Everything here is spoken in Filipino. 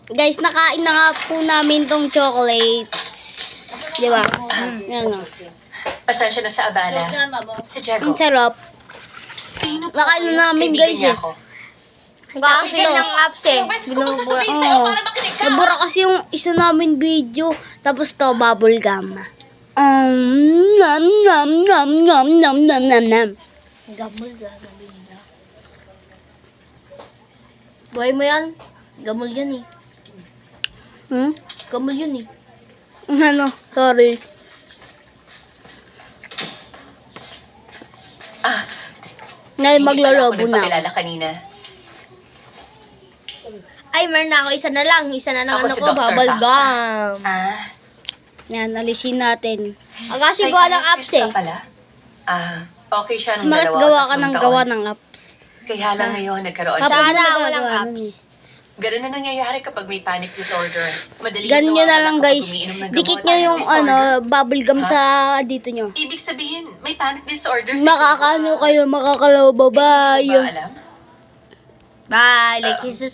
Guys, nakain na nga po namin tong chocolates. Di ba? Yan o. Pasensya na sa abala. Si Diego. Ang sarap. Sino po Nakain na namin, kaibigan guys, niya eh. ako? Tapos Kasi ng apps eh. Sasabihin sa'yo para makinig ka. Nabura kasi yung isa namin video. Tapos to, bubble gum. Nam nam nam nam nam nam nam nam. Gamol ka, galinda. Buhay mo yan. Gamol yan eh. Gamol yun eh. Ano? Sorry. Ngayon maglolobo Hindi pala ako na. nagpakilala kanina. Ay, meron na ako. Isa na lang. Isa na naman Ako si ako. Dr. Bubble Kaka. gum. Yan, alisin natin. Kasi gawa ng apps Psychiatrist eh. ka pala? Okay siya nung Bakit dalawa gawa o ka ng tatlong gawa taon. ng apps? Kaya lang ngayon nagkaroon Kapag siya. Sana nagagawa walang ng apps. Ganun na nangyayari kapag may panic disorder. Madali Ganyan nyo na lang guys. Dikit nyo yung bubble gum Ha? sa dito nyo. Ibig sabihin, may panic disorder si Makakano kayo, makakalaw Hindi mo babae. ba alam? Bye. Like, Jesus.